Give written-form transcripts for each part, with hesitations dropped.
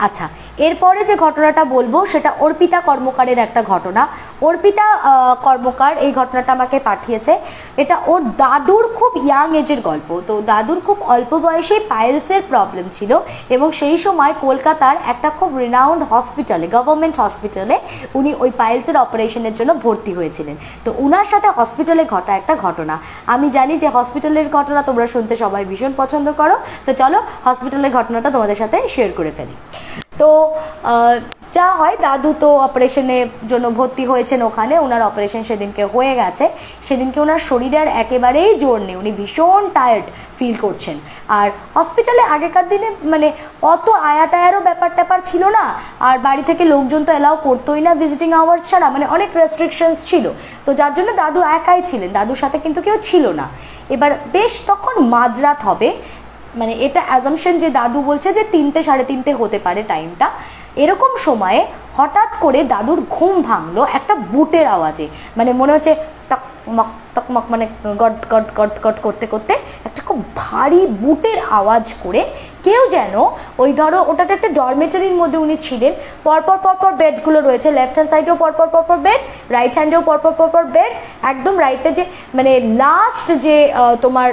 আচ্ছা, এরপরে যে ঘটনাটা বলবো সেটা অর্পিতা কর্মকারের একটা ঘটনা। অর্পিতা কর্মকার এই ঘটনাটা আমাকে পাঠিয়েছে। এটা ওর দাদুর খুব ইয়াং এজের গল্প। তো দাদুর খুব অল্প বয়সে পাইলসের প্রবলেম ছিল এবং সেই সময় কলকাতার একটা খুব রিনাউন্ড হসপিটালে, গভর্নমেন্ট হসপিটালে উনি ওই পাইলসের অপারেশনের জন্য ভর্তি হয়েছিলেন। তো উনার সাথে হসপিটালে ঘটা একটা ঘটনা। আমি জানি যে হসপিটালের ঘটনা তোমরা শুনতে সবাই ভীষণ পছন্দ করো, তো চলো হসপিটালের ঘটনাটা তোমাদের সাথে শেয়ার করে ফেলি। তো যা হয়, দাদু তো অপারেশনের জন্য ভর্তি হয়েছেন ওখানে, ওনার অপারেশন সেদিনকে হয়ে গেছে। সেদিনকে ওনার শরীরে আর একেবারেই জোর নেই, উনি ভীষণ টায়ার্ড ফিল করছেন। আর হসপিটালে আগেকার দিনে মানে অত আয়া টায়ারও ব্যাপার ট্যাপার ছিল না, আর বাড়ি থেকে লোকজন তো অ্যালাউ করতোই না ভিজিটিং আওয়ার্স ছাড়া, মানে অনেক রেস্ট্রিকশনস ছিল। তো যার জন্য দাদু একাই ছিলেন, দাদুর সাথে কিন্তু কেউ ছিল না। এবার বেশ তখন মাঝরাত হবে, মানে এটা অ্যাজাম্পশন যে দাদু বলছে যে 3টে সাড়ে 3টে হতে পারে টাইমটা। এরকম সময়ে হঠাৎ করে দাদুর ঘুম ভাঙলো একটা বুটের আওয়াজে, মানে মনে হচ্ছে টকমক টকমক, মানে গট গট গট গট করতে করতে একটা খুব ভারী বুটের আওয়াজ করে কেউ যেন ওই ধরো ওটাতে একটা ডরমেটরির মধ্যে উনি ছিলেন, পরপর পরপর বেডগুলো রয়েছে, লেফট হ্যান্ড সাইডেও পরপর পরপর বেড, রাইট হ্যান্ডেও পরপর পরপর বেড, একদম রাইটে যে মানে লাস্ট যে তোমার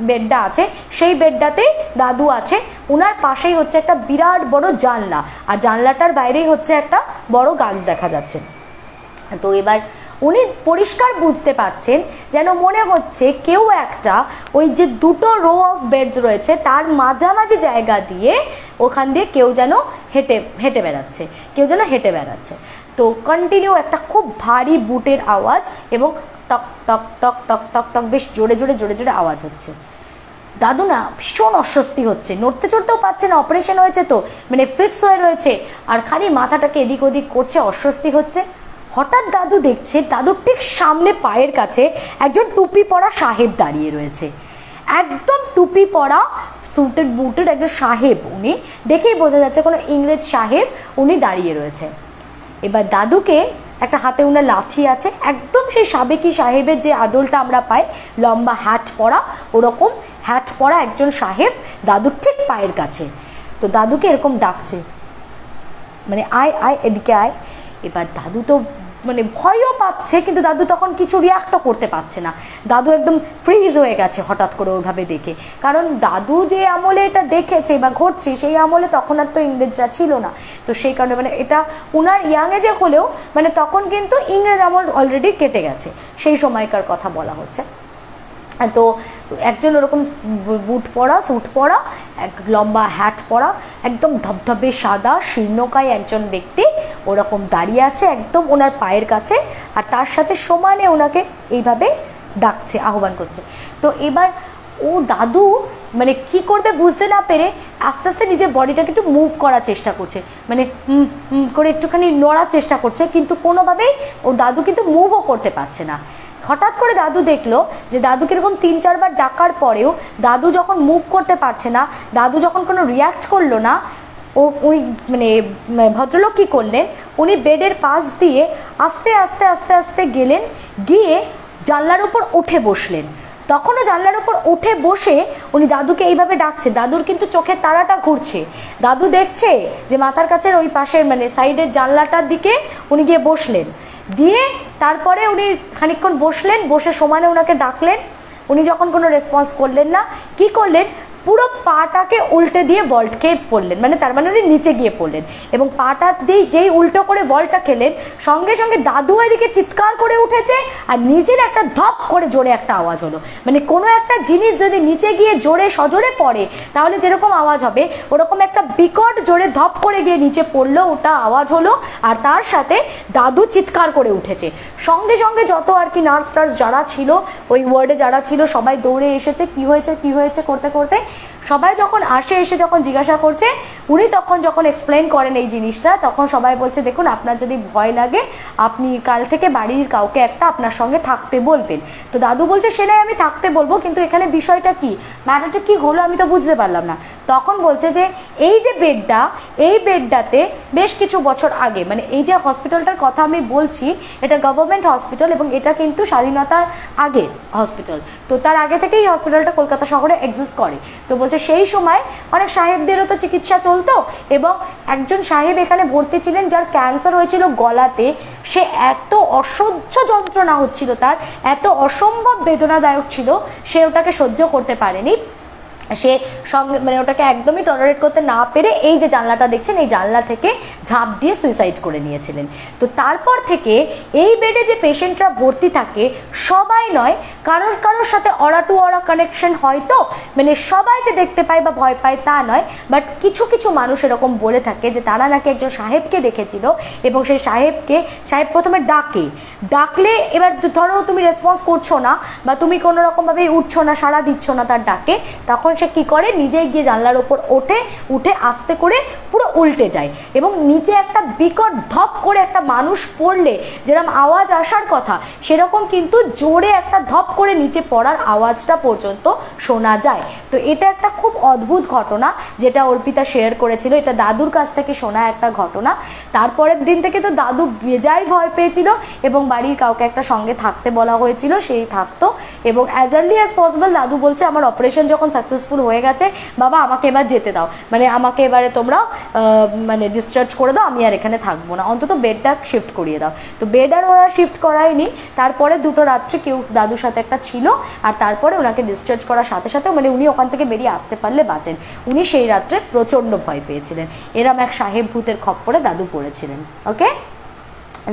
বেডটা আছে সেই বেডটাতে দাদু আছে। উনার পাশেই হচ্ছে একটা বিরাট বড় জানলা, আর জানলাটার বাইরেই হচ্ছে একটা বড় গাছ দেখা যাচ্ছে। তো এবার উনি পরিষ্কার বুঝতে পারছেন, যেন মনে হচ্ছে কেউ একটা ওই যে দুটো রো অফ বেডস রয়েছে তার মাঝামাঝি জায়গা দিয়ে ওখান দিয়ে কেউ যেন হেঁটে বেড়াচ্ছে, কেউ যেন হেঁটে বেড়াচ্ছে। তো কন্টিনিউ একটা খুব ভারী বুটের আওয়াজ এবং টক টক টক টক টক টক বেশ জোরে জোরে জোরে জোরে আওয়াজ হচ্ছে। দাদু না ভীষণ অস্বস্তি হচ্ছে, নড়তে চড়তেও পারছে না, অপারেশন হয়েছে তো মানে ফিক্স হয়ে রয়েছে, আর খালি মাথাটাকে এদিক ওদিক করছে, অস্বস্তি হচ্ছে। হঠাৎ দাদু দেখছে দাদুর ঠিক সামনে পায়ের কাছে একজন টুপি পরা সাহেব দাঁড়িয়ে রয়েছে, একদম টুপি পরা সুটেড বুটেড একজন সাহেব, উনি দেখেই বোঝা যাচ্ছে কোনো ইংরেজ সাহেব, উনি দাঁড়িয়ে রয়েছে। এবার দাদুকে একটা হাতে উনার লাঠি আছে, একদম সেই সাবেকি সাহেবের যে আদলটা আমরা পাই, লম্বা হ্যাট পরা, ওরকম হ্যাট পরা একজন সাহেব দাদুর ঠিক পায়ের কাছে। তো দাদুকে এরকম ডাকছে, মানে আয় আয় এদিকে আয়। এবার দাদু তো মানে ভয়ও পাচ্ছে, কিন্তু দাদু তখন কিছু রিয়াক্টও করতে পারছে না, দাদু একদম ফ্রিজ হয়ে গেছে হঠাৎ করে ওইভাবে দেখে। কারণ দাদু যে আমলে এটা দেখেছে বা ঘটছে সেই আমলে তখন আর তো ইংরেজরা ছিল না, তো সেই কারণে মানে এটা উনার ইয়াং এজে হলেও মানে তখন কিন্তু ইংরেজ আমল অলরেডি কেটে গেছে, সেই সময়কার কথা বলা হচ্ছে। তো একজন ওরকম বুট পরা স্যুট পরা এক লম্বা হ্যাট পরা একদম ধবধবে সাদা শীর্ণকায় একজন ব্যক্তি ওরকম দাঁড়িয়ে আছে একদম ওনার পায়ের কাছে, আর তার সাথে সমানে ওনাকে এইভাবে ডাকছে, আহ্বান করছে। তো এবার ও দাদু মানে কি করবে বুঝতে না পেরে আস্তে আস্তে নিজের বডিটাকে একটু মুভ করার চেষ্টা করছে, মানে করে একটুখানি নড়ার চেষ্টা করছে, কিন্তু কোনোভাবেই ও দাদু কিন্তু মুভও করতে পারছে না। হঠাৎ করে দাদু দেখলো যে দাদুকে এরকম 3-4 বার ডাকার পরেও দাদু যখন মুভ করতে পারছে না, দাদু যখন কোনো রিয়াক্ট করলো না, উনি মানে ভদ্রলোক কী করলেন, উনি বেডের পাশ দিয়ে আস্তে আস্তে আস্তে আস্তে গেলেন, গিয়ে জানলার উপর উঠে বসলেন। তখনও জানলার উপর উঠে বসে উনি দাদুকে এইভাবে ডাকছে, দাদুর কিন্তু চোখের তারাটা ঘুরছে, দাদু দেখছে যে মাথার কাছের ওই পাশের মানে সাইডের জানলাটার দিকে উনি গিয়ে বসলেন। দিয়ে তারপরে উনি খানিকক্ষণ বসলেন, বসে সমানে ওনাকে ডাকলেন, উনি যখন কোনো রেসপন্স করলেন না, কি করলেন, পুরো পাটাকে উল্টে দিয়ে ভল্ট খেয়ে পড়লেন, মানে তার মানে উনি নিচে গিয়ে পড়লেন, এবং পাটা দিয়ে যেই উল্টো করে ভল্টটা খেলেন সঙ্গে সঙ্গে দাদু এদিকে চিৎকার করে উঠেছে, আর নিচের একটা ধপ করে জোরে একটা আওয়াজ হলো। মানে কোনো একটা জিনিস যদি নিচে গিয়ে জোরে সজোরে পড়ে তাহলে যেরকম আওয়াজ হবে ওরকম একটা বিকট জোরে ধপ করে গিয়ে নিচে পড়লো, ওটা আওয়াজ হলো, আর তার সাথে দাদু চিৎকার করে উঠেছে। সঙ্গে সঙ্গে যত আর কি নার্স টার্স যারা ছিল ওই ওয়ার্ডে যারা ছিল সবাই দৌড়ে এসেছে, কি হয়েছে কি হয়েছে করতে করতে সবাই যখন আসে, এসে যখন জিজ্ঞাসা করছে, উনি তখন যখন এক্সপ্লেন করেন এই জিনিসটা, তখন সবাই বলছে দেখুন আপনার যদি ভয় লাগে আপনি কাল থেকে বাড়ির কাউকে একটা আপনার সঙ্গে থাকতে বলবেন। তো দাদু বলছে সে নাই আমি থাকতে বলবো, কিন্তু এখানে বিষয়টা কি, ম্যাটারটা কি হলো আমি তো বুঝতে পারলাম না। তখন বলছে যে এই যে বেডটা, এই বেডটাতে বেশ কিছু বছর আগে, মানে এই যে হসপিটালটার কথা আমি বলছি এটা গভর্নমেন্ট হসপিটাল এবং এটা কিন্তু স্বাধীনতার আগে হসপিটাল, তো তার আগে থেকেই এই হসপিটালটা কলকাতা শহরে এক্সিস্ট করে। তো বলছে সেই সময় অনেক সাহেবদেরও তো চিকিৎসা চলতো, এবং একজন সাহেব এখানে ভর্তি ছিলেন যার ক্যান্সার হয়েছিল গলাতে। সে এত অসহ্য যন্ত্রণা হচ্ছিল, তার এত অসম্ভব বেদনাদায়ক ছিল, সে ওটাকে সহ্য করতে পারেনি। সে সঙ্গে মানে ওটাকে একদমই টলারেট করতে না পেরে এই যে জানলাটা দেখছেন, এই জানলা থেকে ঝাঁপ দিয়ে সুইসাইড করে নিয়েছিলেন। তো তারপর থেকে এই বেডে যে পেশেন্টরা ভর্তি থাকে সবাই নয়, কারোর কারোর সাথে অরা টু অরা কানেকশন হয়তো, মানে সবাই যে দেখতে পায় বা ভয় পায় তা নয়, বাট কিছু কিছু মানুষ এরকম বলে থাকে যে তারা নাকি একজন সাহেবকে দেখেছিল, এবং সেই সাহেব প্রথমে ডাকলে এবার ধরো তুমি রেসপন্স করছো না বা তুমি কোনো রকমভাবে উঠছো না, সাড়া দিচ্ছ না তার ডাকে, তখন সে কি করে, নিজেই গিয়ে জানলার ওপর উঠে আস্তে করে পুরো উল্টে যায়, এবং নিচে একটা বিকট ধপ করে একটা মানুষ পড়লে যেরকম আওয়াজ আসার কথা সেরকম কিন্তু জোরে একটা ধপ করে নিচে পড়ার আওয়াজটা পর্যন্ত শোনা যায়। তো এটা একটা খুব অদ্ভুত ঘটনা যেটা অর্পিতা শেয়ার করেছিল, এটা দাদুর কাছ থেকে শোনা একটা ঘটনা। তারপরের দিন থেকে তো দাদু বেজায় ভয় পেয়েছিল, এবং বাড়ির কাউকে একটা সঙ্গে থাকতে বলা হয়েছিল, সেই থাকতো, এবং অ্যাজ আর্লি অ্যাজ পসিবল দাদু বলছে আমার অপারেশন যখন সাকসেসফুল হয়ে গেছে, বাবা আমাকে এবার যেতে দাও, মানে আমাকে এবারে তোমরা মানে ডিসচার্জ করে দাও, আমি আর এখানে থাকবো না, অন্তত বেডটা শিফট করিয়ে দাও। তো বেড আর ওরা শিফট করায়নি, তারপরে 2টো রাত্রে কেউ দাদুর সাথে একটা ছিল, আর তারপরে ওনাকে ডিসচার্জ করার সাথে সাথে মানে উনি ওখান থেকে বেরিয়ে আসতে পারলে বাঁচেন। উনি সেই রাত্রে প্রচণ্ড ভয় পেয়েছিলেন, এরম এক সাহেব ভূতের খপ্পরে দাদু পড়েছিলেন। ওকে,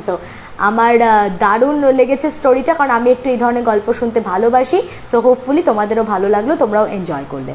সো আমার দারুণ লেগেছে স্টোরিটা, কারণ আমি একটু এই ধরনের গল্প শুনতে ভালোবাসি। সো হোপফুলি তোমাদেরও ভালো লাগলো, তোমরাও এনজয় করলে।